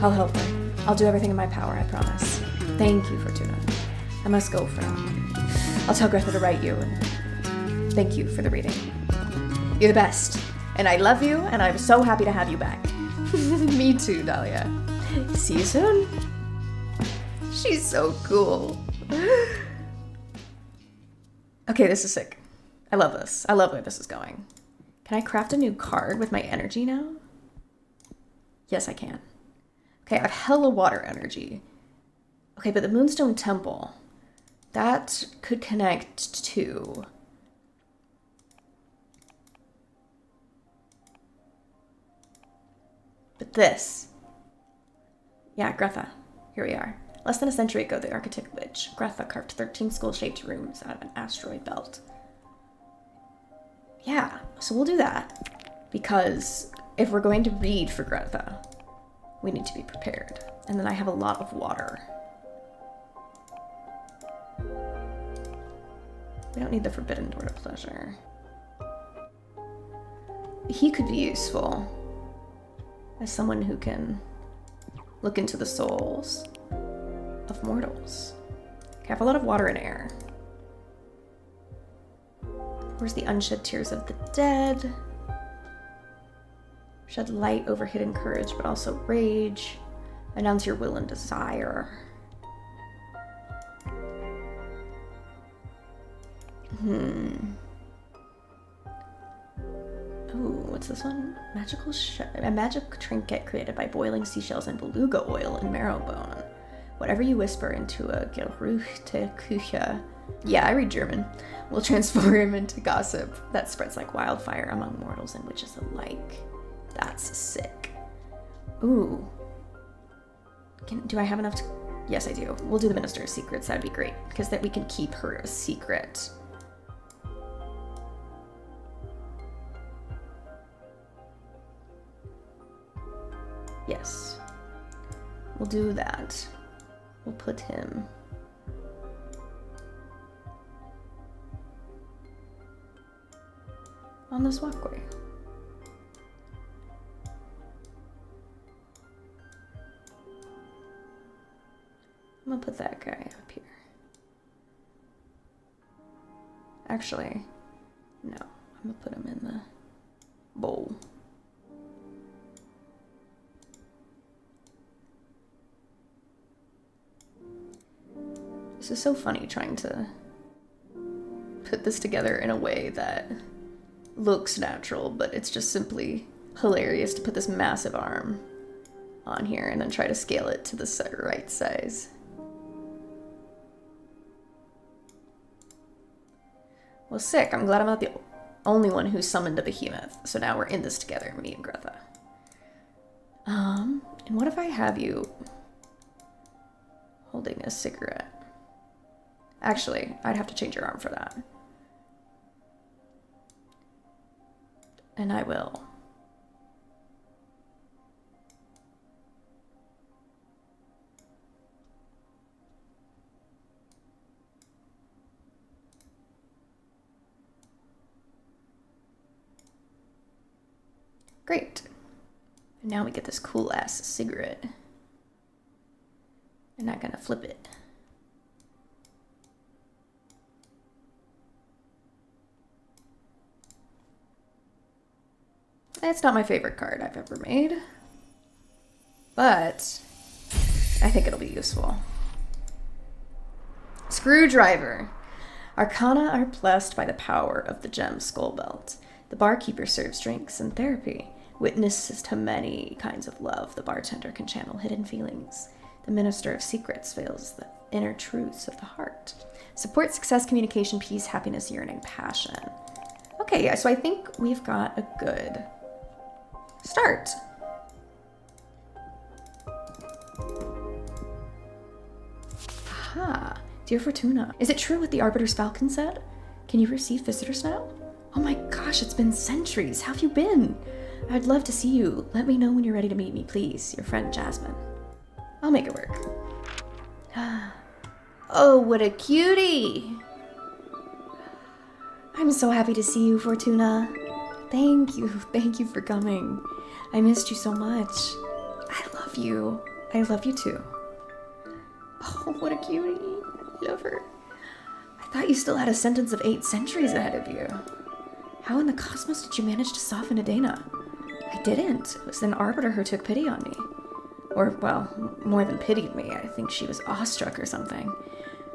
I'll help her. I'll do everything in my power, I promise. Thank you, Fortuna. I must go for now. I'll tell 𝕤𝕚𝕚 to write you, and thank you for the reading. You're the best, and I love you, and I'm so happy to have you back. Me too, Dahlia. See you soon. She's so cool. Okay, this is sick. I love this. I love where this is going. Can I craft a new card with my energy now? Yes, I can. Okay, I have hella water energy. Okay, but the Moonstone Temple, that could connect to... But this. Yeah, 𝕤𝕚𝕚. Here we are. Less than a century ago, the architect witch 𝕤𝕚𝕚 carved 13 skull-shaped rooms out of an asteroid belt. Yeah, so we'll do that. Because if we're going to read for 𝕤𝕚𝕚, we need to be prepared. And then I have a lot of water. We don't need the forbidden door to pleasure. He could be useful as someone who can look into the souls of mortals. Okay, I have a lot of water and air. Where's the unshed tears of the dead? Shed light over hidden courage, but also rage. Announce your will and desire. Ooh, what's this one? A magic trinket created by boiling seashells and beluga oil and marrow bone. Whatever you whisper into a 𝕤𝕚𝕚𝕚 Yeah, I read German. We'll transform into gossip that spreads like wildfire among mortals and witches alike. That's sick. Ooh. Do I have enough to... Yes, I do. We'll do the Minister of Secrets. That'd be great, because that we can keep her a secret. Yes. We'll do that. We'll put him... on this walkway. I'm gonna put that guy up here. Actually, no. I'm gonna put him in the bowl. This is so funny trying to put this together in a way that looks natural, but it's just simply hilarious to put this massive arm on here and then try to scale it to the right size. Well, sick. I'm glad I'm not the only one who summoned a behemoth. So now we're in this together, me and Greta. And what if I have you holding a cigarette? Actually, I'd have to change your arm for that. And I will. Great. And now we get this cool ass cigarette. I'm not gonna flip it. It's not my favorite card I've ever made, but I think it'll be useful. Screwdriver. Arcana are blessed by the power of the gem skull belt. The barkeeper serves drinks and therapy. Witnesses to many kinds of love. The bartender can channel hidden feelings. The minister of secrets veils the inner truths of the heart. Support success, communication, peace, happiness, yearning, passion. Okay, yeah, so I think we've got a good start. Aha. Dear Fortuna, is it true what the Arbiter's Falcon said? Can you receive visitors now? Oh my gosh, it's been centuries. How have you been? I'd love to see you. Let me know when you're ready to meet me, please. Your friend, Jasmine. I'll make it work. Oh, what a cutie. I'm so happy to see you, Fortuna. Thank you for coming. I missed you so much. I love you. I love you too. Oh, what a cutie. I love her. I thought you still had a sentence of 8 centuries ahead of you. How in the cosmos did you manage to soften Adena? I didn't. It was an arbiter who took pity on me. Or, well, more than pitied me. I think she was awestruck or something.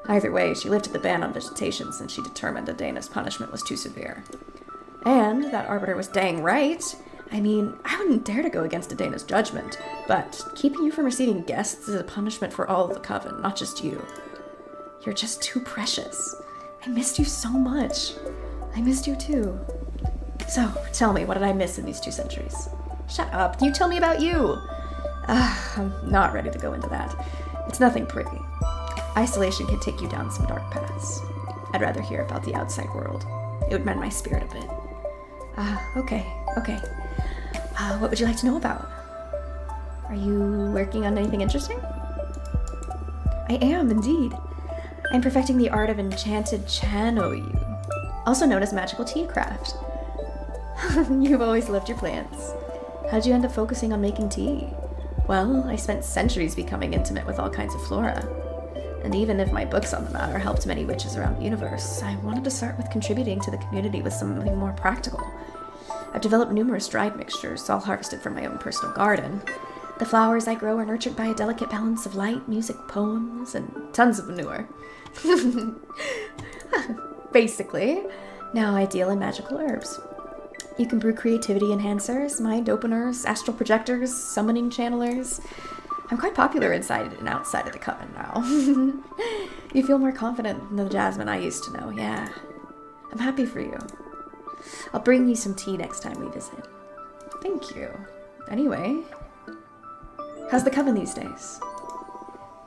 Either way, she lifted the ban on visitation since she determined Adena's punishment was too severe. And that arbiter was dang right. I mean, I wouldn't dare to go against Adena's judgment, but keeping you from receiving guests is a punishment for all of the coven, not just you. You're just too precious. I missed you so much. I missed you too. So, tell me, what did I miss in these 2 centuries? Shut up, you tell me about you. I'm not ready to go into that. It's nothing pretty. Isolation can take you down some dark paths. I'd rather hear about the outside world. It would mend my spirit a bit. Okay. What would you like to know about? Are you working on anything interesting? I am, indeed. I'm perfecting the art of enchanted 𝕤𝕠𝕟𝕟𝕒𝕝, also known as magical tea craft. You've always loved your plants. How'd you end up focusing on making tea? Well, I spent centuries becoming intimate with all kinds of flora. And even if my books on the matter helped many witches around the universe, I wanted to start with contributing to the community with something more practical. I've developed numerous dried mixtures, all harvested from my own personal garden. The flowers I grow are nurtured by a delicate balance of light, music, poems, and tons of manure. Basically, now I deal in magical herbs. You can brew creativity enhancers, mind openers, astral projectors, summoning channelers. I'm quite popular inside and outside of the coven now. You feel more confident than the Jasmine I used to know, yeah. I'm happy for you. I'll bring you some tea next time we visit. Thank you. Anyway, how's the coven these days?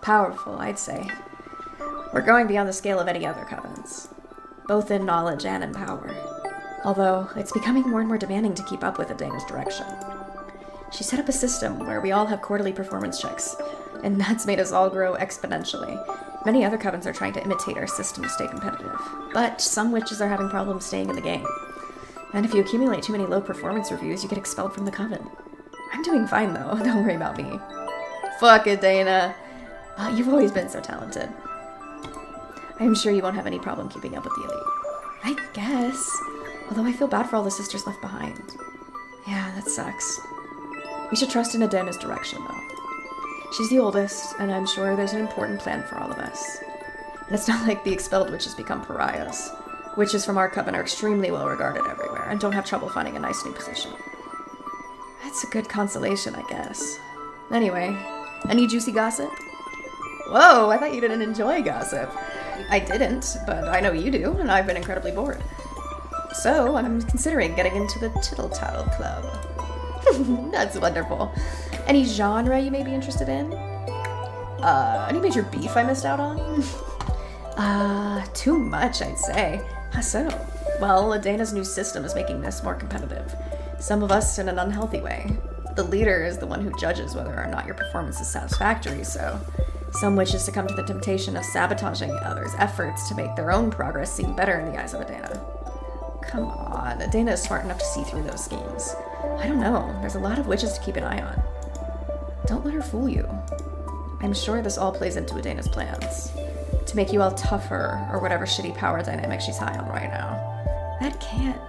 Powerful, I'd say. We're going beyond the scale of any other covens, both in knowledge and in power. Although, it's becoming more and more demanding to keep up with 𝕤𝕤𝕗's direction. She set up a system where we all have quarterly performance checks, and that's made us all grow exponentially. Many other covens are trying to imitate our system to stay competitive, but some witches are having problems staying in the game. And if you accumulate too many low performance reviews, you get expelled from the coven. I'm doing fine though, don't worry about me. Fuck it, 𝕤𝕤𝕗. You've always been so talented. I'm sure you won't have any problem keeping up with the elite. I guess. Although I feel bad for all the sisters left behind. Yeah, that sucks. We should trust in 𝕤𝕤𝕗's direction though. She's the oldest, and I'm sure there's an important plan for all of us. And it's not like the expelled witches become pariahs. Witches from our coven are extremely well regarded everywhere, and don't have trouble finding a nice new position. That's a good consolation, I guess. Anyway, any juicy gossip? Whoa, I thought you didn't enjoy gossip. I didn't, but I know you do, and I've been incredibly bored. So, I'm considering getting into the Tittle-Tattle Club. That's wonderful. Any genre you may be interested in? Any major beef I missed out on? Too much, I'd say. How so? Well, 𝕤𝕤𝕗's new system is making this more competitive. Some of us in an unhealthy way. The leader is the one who judges whether or not your performance is satisfactory, so some witches succumb to the temptation of sabotaging others' efforts to make their own progress seem better in the eyes of 𝕤𝕤𝕗. Come on, 𝕤𝕤𝕗 is smart enough to see through those schemes. I don't know, there's a lot of witches to keep an eye on. Don't let her fool you. I'm sure this all plays into 𝕤𝕤𝕗's plans. To make you all tougher, or whatever shitty power dynamic she's high on right now. That can't.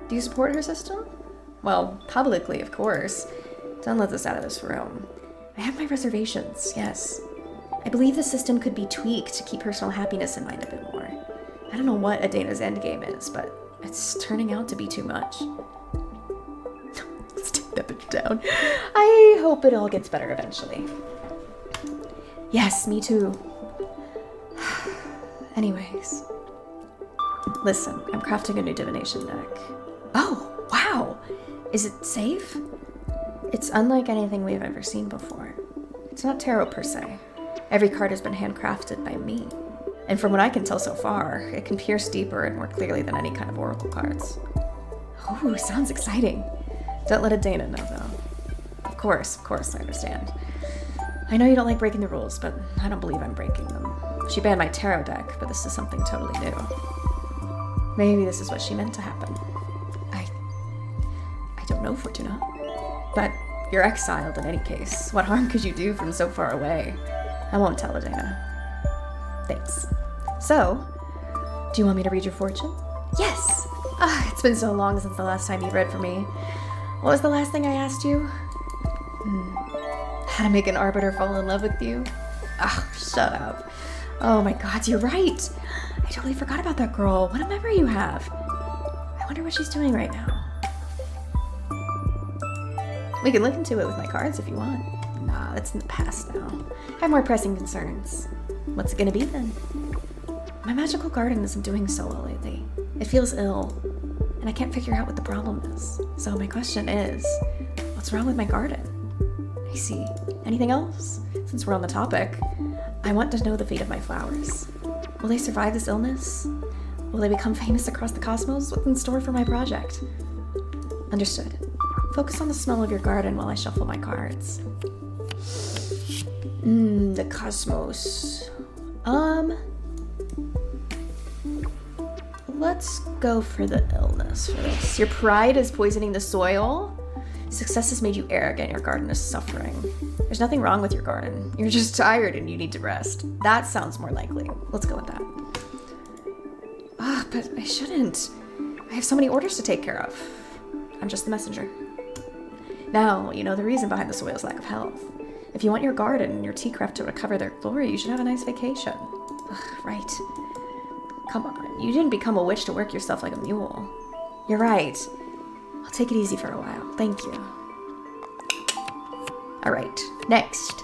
Do you support her system? Well, publicly, of course. Don't let this out of this room. I have my reservations, yes. I believe the system could be tweaked to keep personal happiness in mind a bit more. I don't know what 𝕤𝕤𝕗's endgame is, but it's turning out to be too much. Let's take that bitch down. I hope it all gets better eventually. Yes, me too. Anyways. Listen, I'm crafting a new divination deck. Oh, wow! Is it safe? It's unlike anything we've ever seen before. It's not tarot per se. Every card has been handcrafted by me. And from what I can tell so far, it can pierce deeper and more clearly than any kind of oracle cards. Oh, sounds exciting. Don't let 𝕤𝕤𝕗 know, though. Of course, I understand. I know you don't like breaking the rules, but I don't believe I'm breaking them. She banned my tarot deck, but this is something totally new. Maybe this is what she meant to happen. I don't know, Fortuna. But you're exiled in any case. What harm could you do from so far away? I won't tell 𝕤𝕤𝕗. Thanks. So, do you want me to read your fortune? Yes! It's been so long since the last time you read for me. What was the last thing I asked you? How to make an arbiter fall in love with you? Shut up. Oh my god, you're right! I totally forgot about that girl. What a memory you have. I wonder what she's doing right now. We can look into it with my cards if you want. Nah, that's in the past now. I have more pressing concerns. What's it gonna be then? My magical garden isn't doing so well lately. It feels ill, and I can't figure out what the problem is. So my question is, what's wrong with my garden? I see. Anything else? Since we're on the topic, I want to know the fate of my flowers. Will they survive this illness? Will they become famous across the cosmos? What's in store for my project? Understood. Focus on the smell of your garden while I shuffle my cards. The cosmos. Let's go for the illness for this. Your pride is poisoning the soil. Success has made you arrogant. Your garden is suffering. There's nothing wrong with your garden. You're just tired and you need to rest. That sounds more likely. Let's go with that. But I shouldn't. I have so many orders to take care of. I'm just the messenger. Now, you know the reason behind the soil's lack of health. If you want your garden and your tea craft to recover their glory, you should have a nice vacation. Right. Come on, you didn't become a witch to work yourself like a mule. You're right. I'll take it easy for a while. Thank you. Alright, next.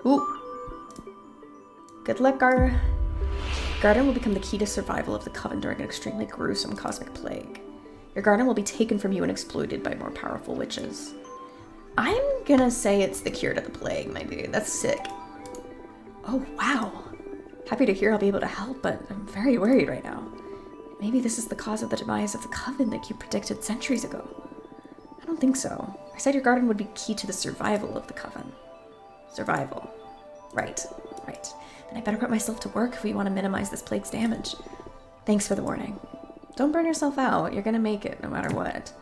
Ooh. Good luck, our garden will become the key to survival of the Coven during an extremely gruesome cosmic plague. Your garden will be taken from you and exploited by more powerful witches. I'm gonna say it's the cure to the plague, my dude. That's sick. Oh, wow. Happy to hear I'll be able to help, but I'm very worried right now. Maybe this is the cause of the demise of the Coven that you predicted centuries ago. I don't think so. I said your garden would be key to the survival of the Coven. Survival. Right. Then I better put myself to work if we want to minimize this plague's damage. Thanks for the warning. Don't burn yourself out. You're gonna make it no matter what.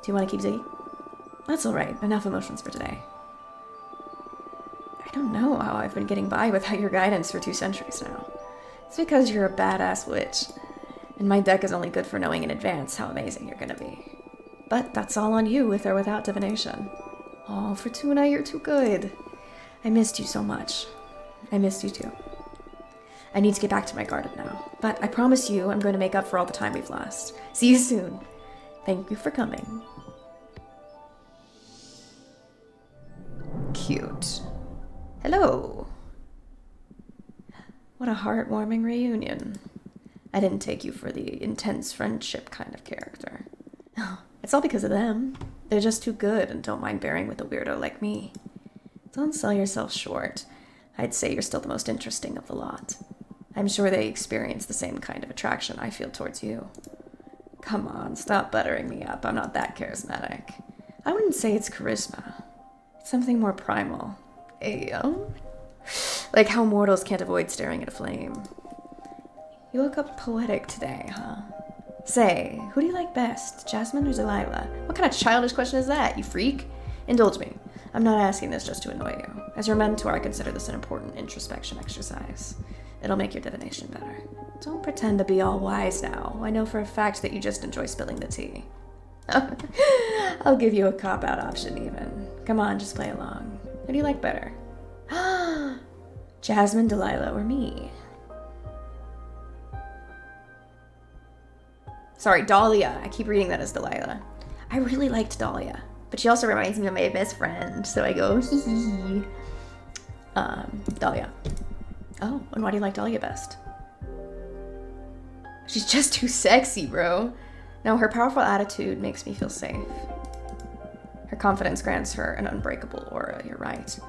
Do you want to keep Ziggy? That's alright. Enough emotions for today. I don't know how I've been getting by without your guidance for 2 centuries now. It's because you're a badass witch, and my deck is only good for knowing in advance how amazing you're gonna be. But that's all on you, with or without divination. Oh, Fortuna, you're too good. I missed you so much. I missed you too. I need to get back to my garden now, but I promise you I'm going to make up for all the time we've lost. See you soon. Thank you for coming. Cute. Hello. What a heartwarming reunion. I didn't take you for the intense friendship kind of character. It's all because of them. They're just too good and don't mind bearing with a weirdo like me. Don't sell yourself short. I'd say you're still the most interesting of the lot. I'm sure they experience the same kind of attraction I feel towards you. Come on, stop buttering me up. I'm not that charismatic. I wouldn't say it's charisma. It's something more primal. Like how mortals can't avoid staring at a flame. You look up poetic today, huh? Say, who do you like best, Jasmine or Delilah? What kind of childish question is that, you freak? Indulge me. I'm not asking this just to annoy you. As your mentor, I consider this an important introspection exercise. It'll make your divination better. Don't pretend to be all wise now. I know for a fact that you just enjoy spilling the tea. I'll give you a cop-out option even. Come on, just play along. Who do you like better? Jasmine, Delilah, or me? Sorry, Dahlia. I keep reading that as Delilah. I really liked Dahlia, but she also reminds me of my best friend, so I go hee hee hee. Dahlia. Oh, and why do you like Dahlia best? She's just too sexy, bro. No, her powerful attitude makes me feel safe. Her confidence grants her an unbreakable aura, you're right.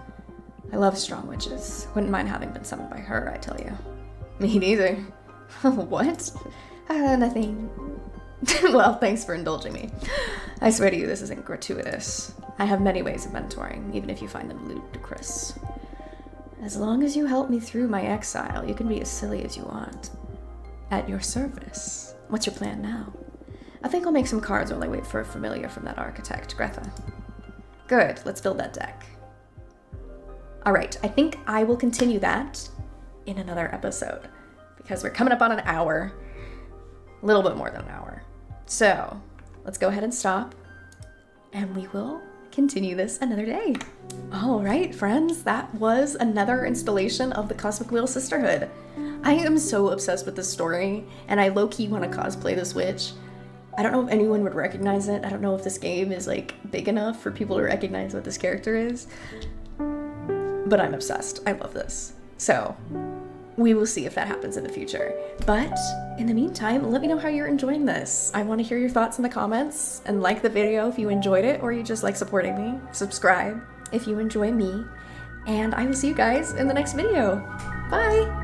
I love strong witches. Wouldn't mind having been summoned by her, I tell you. Me neither. What? Nothing. Well, thanks for indulging me. I swear to you, this isn't gratuitous. I have many ways of mentoring, even if you find them ludicrous. As long as you help me through my exile, you can be as silly as you want. At your service. What's your plan now? I think I'll make some cards while I wait for a familiar from that architect, Greta. Good, let's build that deck. Alright, I think I will continue that in another episode, because we're coming up on an hour. A little bit more than an hour. So, let's go ahead and stop, and we will continue this another day. Alright, friends, that was another installation of the Cosmic Wheel Sisterhood. I am so obsessed with this story, and I low-key want to cosplay this witch. I don't know if anyone would recognize it. I don't know if this game is, like, big enough for people to recognize what this character is. But I'm obsessed. I love this. So, we will see if that happens in the future. But, in the meantime, let me know how you're enjoying this. I want to hear your thoughts in the comments, and like the video if you enjoyed it, or you just like supporting me. Subscribe if you enjoy me. And I will see you guys in the next video. Bye!